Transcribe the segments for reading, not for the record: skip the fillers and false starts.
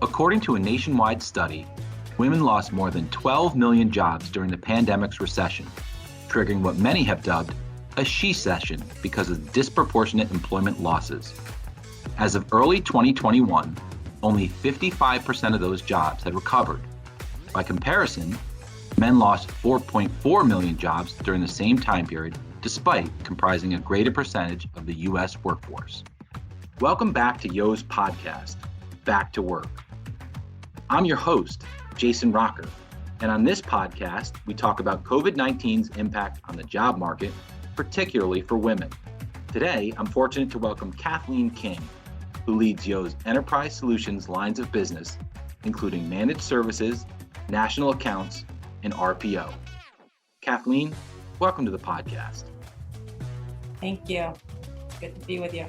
According to a nationwide study, women lost more than 12 million jobs during the pandemic's recession, triggering what many have dubbed a she-cession because of disproportionate employment losses. As of early 2021, only 55% of those jobs had recovered. By comparison, men lost 4.4 million jobs during the same time period, despite comprising a greater percentage of the U.S. workforce. Welcome back to Yo's podcast, Back to Work. I'm your host, Jason Rocker, and on this podcast, we talk about COVID-19's impact on the job market, particularly for women. Today, I'm fortunate to welcome Kathleen King, who leads Yo's Enterprise Solutions lines of business, including managed services, national accounts, and RPO. Kathleen, welcome to the podcast. Thank you. Good to be with you.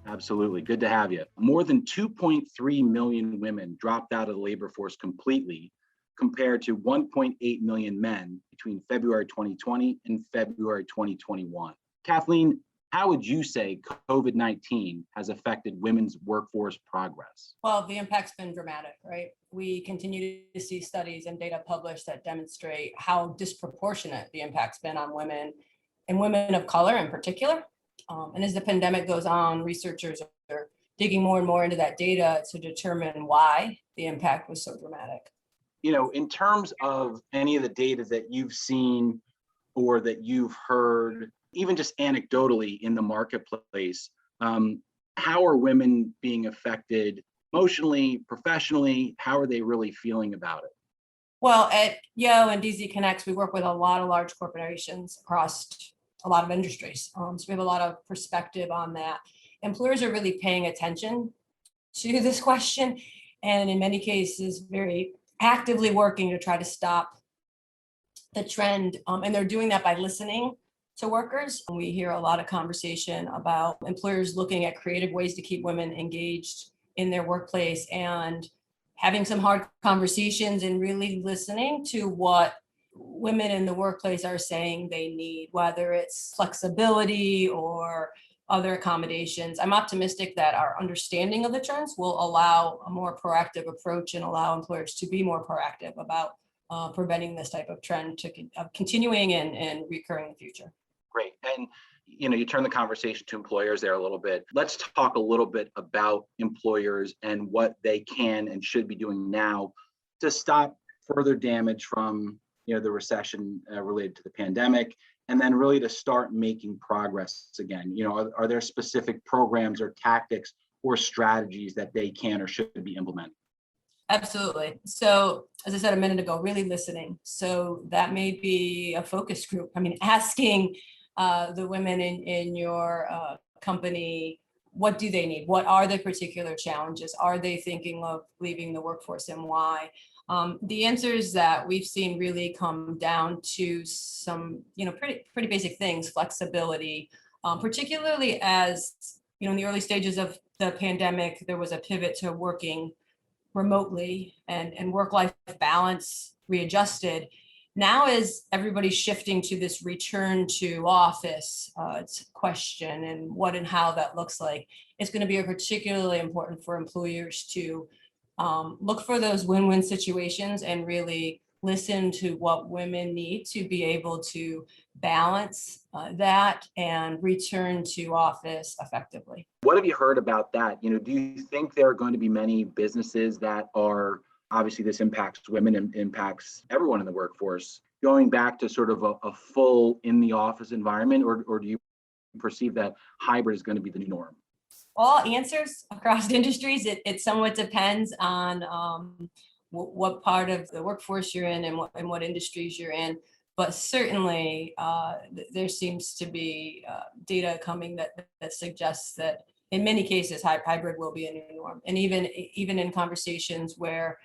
Absolutely. Good to have you. More than 2.3 million women dropped out of the labor force completely, compared to 1.8 million men between February 2020 and February 2021. Kathleen, how would you say COVID-19 has affected women's workforce progress? Well, the impact's been dramatic, right? We continue to see studies and data published that demonstrate how disproportionate the impact's been on women and women of color in particular. And as the pandemic goes on, researchers are digging more and more into that data to determine why the impact was so dramatic. You know, in terms of any of the data that you've seen or that you've heard, even just anecdotally in the marketplace, how are women being affected emotionally, professionally? How are they really feeling about it? Well, at Yo and DZ Connects, we work with a lot of large corporations across a lot of industries. So we have a lot of perspective on that. Employers are really paying attention to this question, and in many cases, very actively working to try to stop the trend. And they're doing that by listening to workers. We hear a lot of conversation about employers looking at creative ways to keep women engaged in their workplace and having some hard conversations and really listening to what women in the workplace are saying they need, whether it's flexibility or other accommodations. I'm optimistic that our understanding of the trends will allow a more proactive approach and allow employers to be more proactive about preventing this type of trend to continuing and recurring in the future. Great. And you turn the conversation to employers there a little bit. Let's talk a little bit about employers and what they can and should be doing now to stop further damage from the recession related to the pandemic, and then really to start making progress again. Are there specific programs or tactics or strategies that they can or should be implementing? Absolutely. So as I said a minute ago, really listening. So that may be a focus group. Asking the women in your company, what do they need? What are their particular challenges? Are they thinking of leaving the workforce, and why? The answers that we've seen really come down to some, pretty basic things: flexibility, particularly as, in the early stages of the pandemic, there was a pivot to working remotely and work-life balance readjusted. Now, as everybody's shifting to this return to office question and what and how that looks like, it's going to be particularly important for employers to look for those win-win situations and really listen to what women need to be able to balance that and return to office effectively. What have you heard about that? Do you think there are going to be many businesses that are, obviously this impacts women and impacts everyone in the workforce, going back to sort of a full in the office environment, or do you perceive that hybrid is going to be the new norm? All answers across industries. It somewhat depends on what part of the workforce you're in and what industries you're in. But certainly there seems to be data coming that suggests that in many cases hybrid will be a new norm. And even in conversations where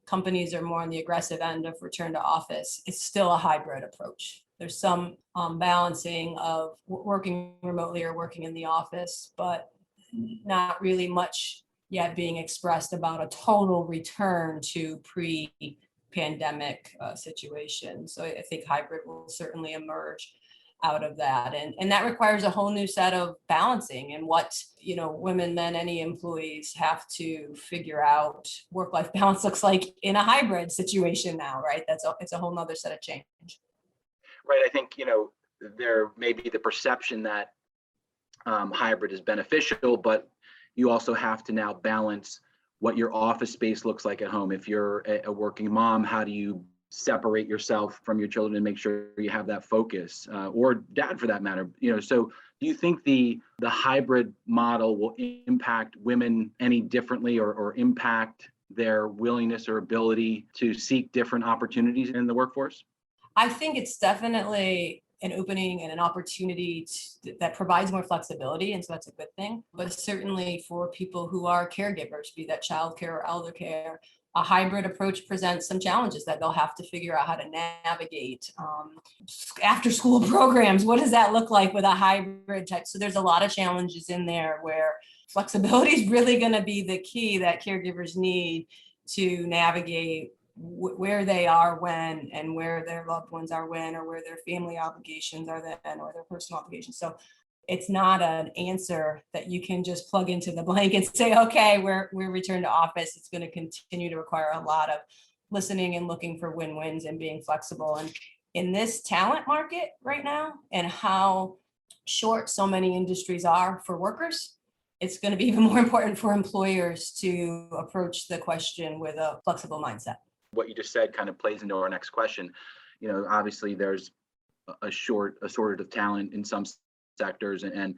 companies are more on the aggressive end of return to office, it's still a hybrid approach. There's some balancing of working remotely or working in the office, but not really much yet being expressed about a total return to pre-pandemic situation. So I think hybrid will certainly emerge. out of that. And that requires a whole new set of balancing and what, women, men, any employees have to figure out work-life balance looks like in a hybrid situation now, right? It's a whole nother set of change. Right. I think, there may be the perception that hybrid is beneficial, but you also have to now balance what your office space looks like at home. If you're a working mom, how do you separate yourself from your children and make sure you have that focus, or dad for that matter? So do you think the hybrid model will impact women any differently, or impact their willingness or ability to seek different opportunities in the workforce? I think it's definitely an opening and an opportunity that provides more flexibility. And so that's a good thing. But certainly for people who are caregivers, be that childcare or elder care, a hybrid approach presents some challenges that they'll have to figure out how to navigate. After school programs, what does that look like with a hybrid type? So there's a lot of challenges in there where flexibility is really going to be the key that caregivers need to navigate where they are when, and where their loved ones are when, or where their family obligations are then, or their personal obligations. So it's not an answer that you can just plug into the blank and say, okay, we're returned to office. It's going to continue to require a lot of listening and looking for win-wins and being flexible. And in this talent market right now, and how short so many industries are for workers, it's going to be even more important for employers to approach the question with a flexible mindset. What you just said kind of plays into our next question. Obviously there's a shortage of talent in some sectors, and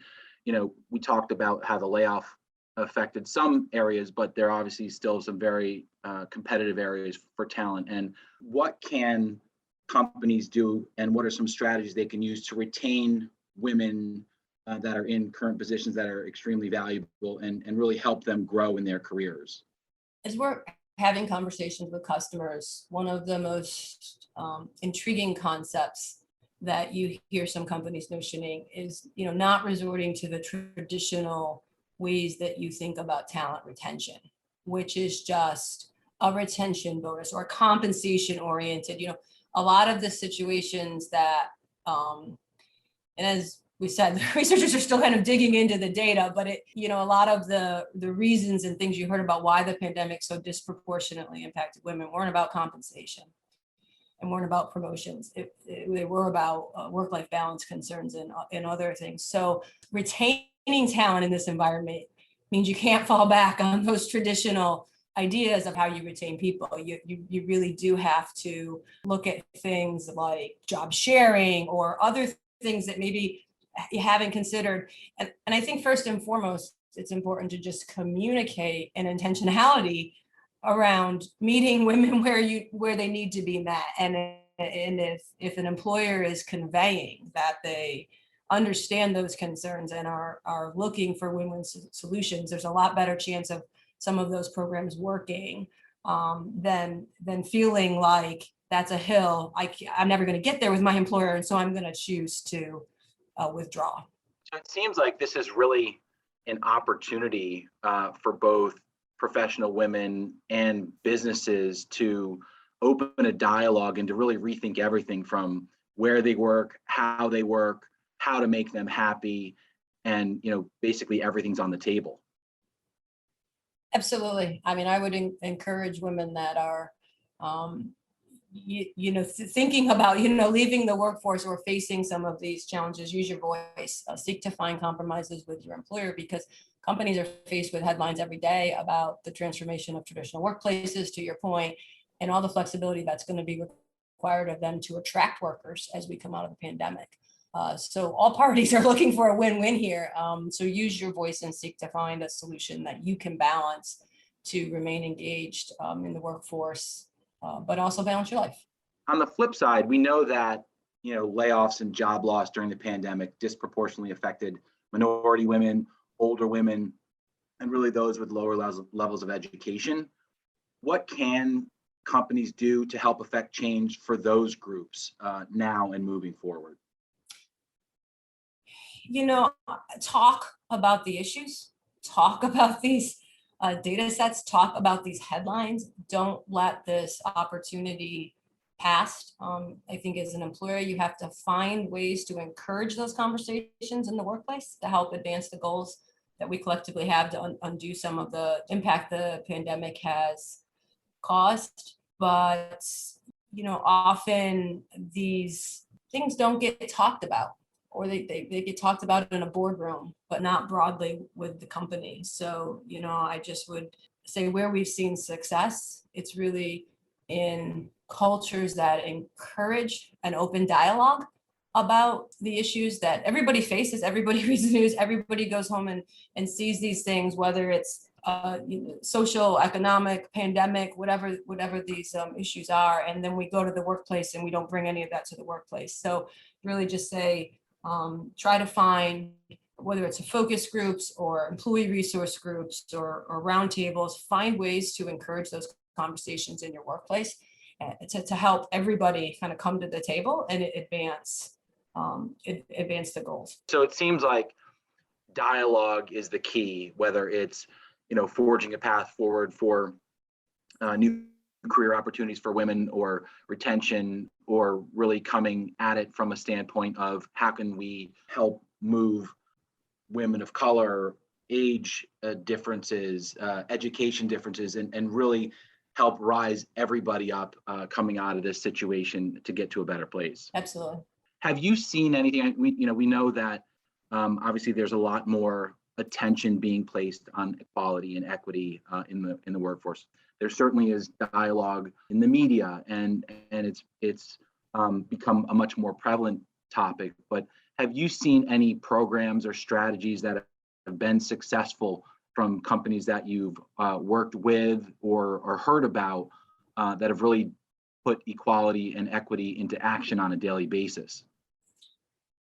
we talked about how the layoff affected some areas, but there are obviously still some very competitive areas for talent. And what can companies do, and what are some strategies they can use to retain women that are in current positions that are extremely valuable, and really help them grow in their careers? As we're having conversations with customers, one of the most intriguing concepts that you hear some companies notioning is, not resorting to the traditional ways that you think about talent retention, which is just a retention bonus or compensation oriented. A lot of the situations that, and as we said, the researchers are still kind of digging into the data, but a lot of the reasons and things you heard about why the pandemic so disproportionately impacted women weren't about compensation and weren't about promotions. They were about work-life balance concerns and other things. So retaining talent in this environment means you can't fall back on those traditional ideas of how you retain people. You really do have to look at things like job sharing or other things that maybe you haven't considered. And I think first and foremost, it's important to just communicate an intentionality around meeting women where they need to be met. And if an employer is conveying that they understand those concerns and are looking for win-win solutions, there's a lot better chance of some of those programs working than feeling like that's a hill I'm never going to get there with my employer, and so I'm going to choose to withdraw. So it seems like this is really an opportunity for both professional women and businesses to open a dialogue and to really rethink everything from where they work, how to make them happy, and basically everything's on the table. Absolutely. I mean, I would encourage women that are thinking about, leaving the workforce or facing some of these challenges. Use your voice, seek to find compromises with your employer, because companies are faced with headlines every day about the transformation of traditional workplaces, to your point, and all the flexibility that's going to be required of them to attract workers as we come out of the pandemic. So all parties are looking for a win-win here. So use your voice and seek to find a solution that you can balance to remain engaged in the workforce, but also balance your life. On the flip side, we know that layoffs and job loss during the pandemic disproportionately affected minority women, older women, and really those with lower levels of education. What can companies do to help affect change for those groups now and moving forward? Talk about the issues, talk about these data sets, talk about these headlines. Don't let this opportunity past. I think as an employer, you have to find ways to encourage those conversations in the workplace to help advance the goals that we collectively have to undo some of the impact the pandemic has caused. But, often these things don't get talked about, or they get talked about in a boardroom, but not broadly with the company. So, I just would say where we've seen success, it's really in cultures that encourage an open dialogue about the issues that everybody faces. Everybody reads the news, everybody goes home and sees these things, whether it's social, economic, pandemic, whatever these issues are. And then we go to the workplace and we don't bring any of that to the workplace. So really just say, try to find, whether it's a focus groups or employee resource groups or roundtables, find ways to encourage those conversations in your workplace to help everybody kind of come to the table and advance the goals. So it seems like dialogue is the key, whether it's, forging a path forward for new career opportunities for women or retention, or really coming at it from a standpoint of how can we help move women of color, age differences, education differences, and really help rise everybody up coming out of this situation to get to a better place. Absolutely. Have you seen anything? We know that obviously there's a lot more attention being placed on equality and equity in the workforce. There certainly is dialogue in the media, and it's become a much more prevalent topic. But have you seen any programs or strategies that have been successful from companies that you've worked with or heard about that have really put equality and equity into action on a daily basis?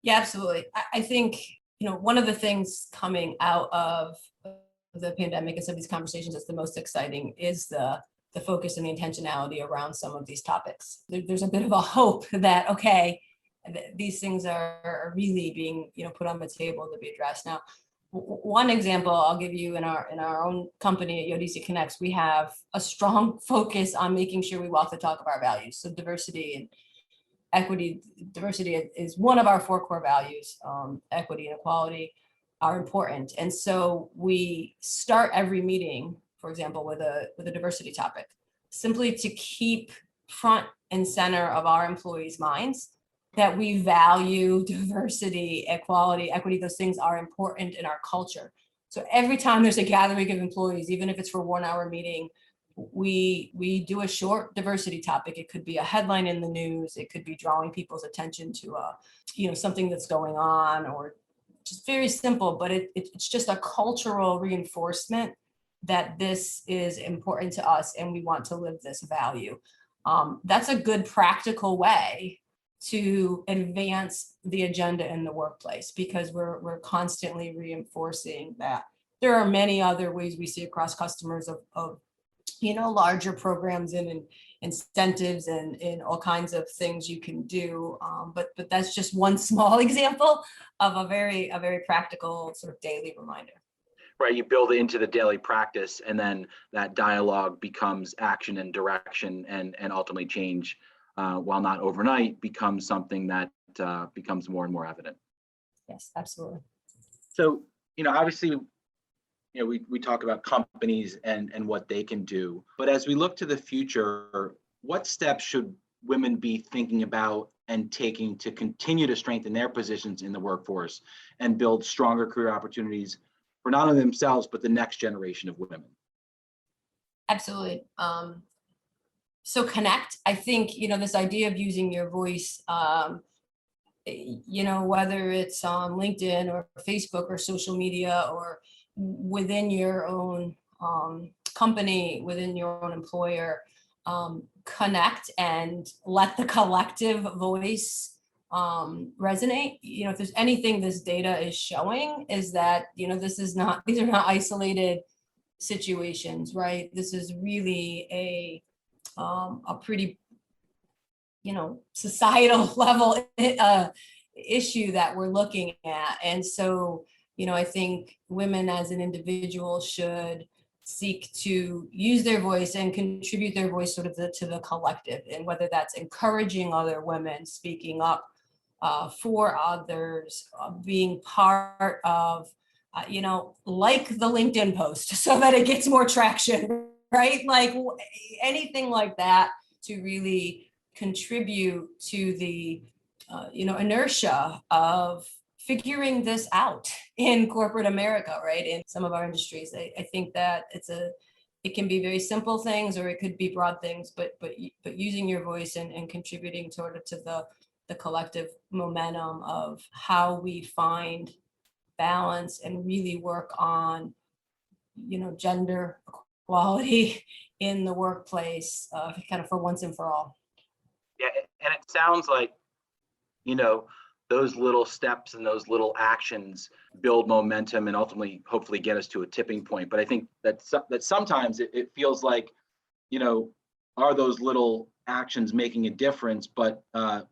Yeah, absolutely. I think, one of the things coming out of the pandemic and some of these conversations that's the most exciting is the focus and the intentionality around some of these topics. There's a bit of a hope that, okay, these things are really being, put on the table to be addressed. Now, one example I'll give you in our own company at Yodisi Connects, we have a strong focus on making sure we walk the talk of our values. So diversity and equity, diversity is one of our 4 core values. Equity and equality are important. And so we start every meeting, for example, with a diversity topic, simply to keep front and center of our employees' minds that we value diversity, equality, equity. Those things are important in our culture. So every time there's a gathering of employees, even if it's for a 1-hour meeting, we do a short diversity topic. It could be a headline in the news. It could be drawing people's attention to something that's going on, or just very simple, but it's just a cultural reinforcement that this is important to us and we want to live this value. That's a good practical way to advance the agenda in the workplace, because we're constantly reinforcing that. There are many other ways we see across customers of larger programs and incentives and all kinds of things you can do. But that's just one small example of a very practical sort of daily reminder. Right, you build it into the daily practice, and then that dialogue becomes action and direction, and ultimately change, while not overnight, becomes something that becomes more and more evident. Yes, absolutely. So, obviously, we talk about companies and what they can do, but as we look to the future, what steps should women be thinking about and taking to continue to strengthen their positions in the workforce and build stronger career opportunities for not only themselves, but the next generation of women? Absolutely. So connect. I think, this idea of using your voice, whether it's on LinkedIn or Facebook or social media or within your own company, within your own employer, connect and let the collective voice resonate. If there's anything this data is showing, is that, these are not isolated situations, right? This is really a pretty, societal level issue that we're looking at. And so, I think women as an individual should seek to use their voice and contribute their voice sort of to the collective, and whether that's encouraging other women, speaking up for others, being part of, like the LinkedIn post so that it gets more traction, right? Like anything like that to really contribute to the, inertia of figuring this out in corporate America, right? In some of our industries, I think that it can be very simple things, or it could be broad things, but using your voice and contributing sort of to the collective momentum of how we find balance and really work on, gender equality in the workplace, kind of for once and for all. Yeah, and it sounds like, those little steps and those little actions build momentum and ultimately, hopefully, get us to a tipping point. But I think that sometimes it feels like, are those little actions making a difference? But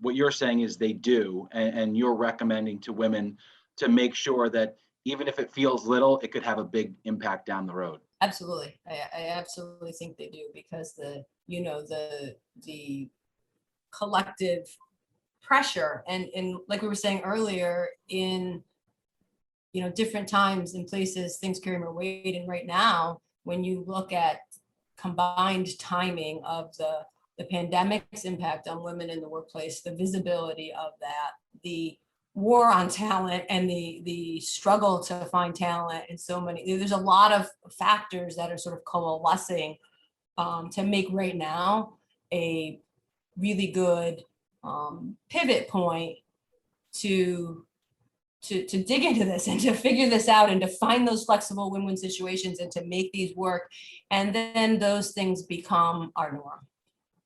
what you're saying is they do, and you're recommending to women to make sure that even if it feels little, it could have a big impact down the road. Absolutely, I absolutely think they do, because the collective pressure and like we were saying earlier, in different times and places, things carry more weight. And right now, when you look at combined timing of the pandemic's impact on women in the workplace, the visibility of that, the war on talent, and the struggle to find talent, and there's a lot of factors that are sort of coalescing to make right now a really good pivot point to dig into this and to figure this out and to find those flexible win-win situations and to make these work. And then those things become our norm,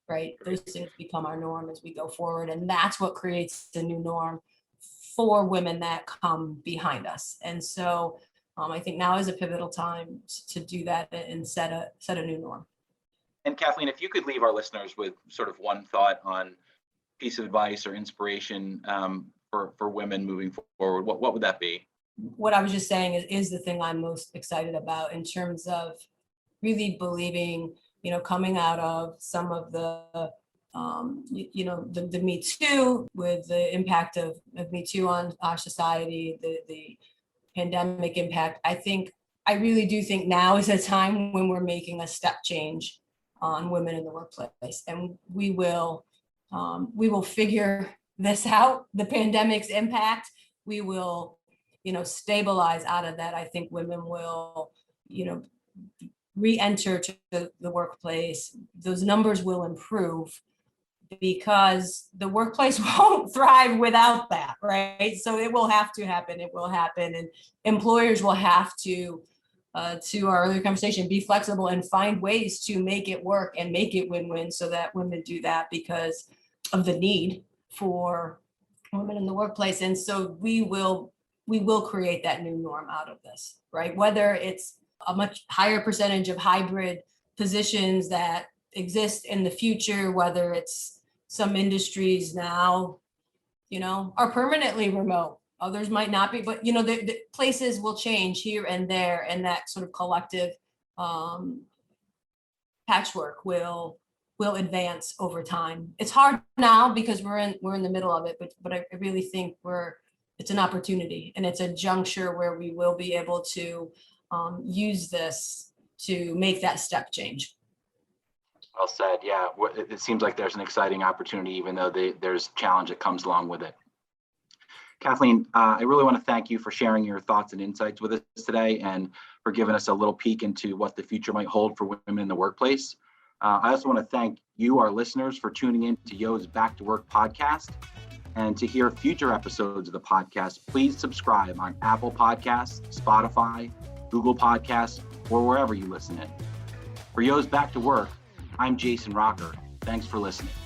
right? Those things become our norm as we go forward. And that's what creates the new norm for women that come behind us. And so I think now is a pivotal time to do that and set a new norm. And Kathleen, if you could leave our listeners with sort of one thought on piece of advice or inspiration for women moving forward, what would that be? What I was just saying is the thing I'm most excited about in terms of really believing, coming out of some of the Me Too, with the impact of Me Too on our society, the pandemic impact. I really do think now is a time when we're making a step change on women in the workplace, and we will figure this out, the pandemic's impact. We will, stabilize out of that. I think women will, re-enter to the workplace. Those numbers will improve because the workplace won't thrive without that, right? So it will have to happen. It will happen, and employers will have to our earlier conversation, be flexible and find ways to make it work and make it win-win, so that women do that because of the need for women in the workplace. And so we will create that new norm out of this, right? Whether it's a much higher percentage of hybrid positions that exist in the future, whether it's some industries now, are permanently remote. Others might not be, but the places will change here and there, and that sort of collective patchwork will advance over time. It's hard now because we're in the middle of it, but I really think it's an opportunity, and it's a juncture where we will be able to use this to make that step change. Well said. Yeah, it seems like there's an exciting opportunity, even though there's challenge that comes along with it. Kathleen, I really want to thank you for sharing your thoughts and insights with us today, and for giving us a little peek into what the future might hold for women in the workplace. I also want to thank you, our listeners, for tuning in to Yo's Back to Work podcast. And to hear future episodes of the podcast, please subscribe on Apple Podcasts, Spotify, Google Podcasts, or wherever you listen in. For Yo's Back to Work, I'm Jason Rocker. Thanks for listening.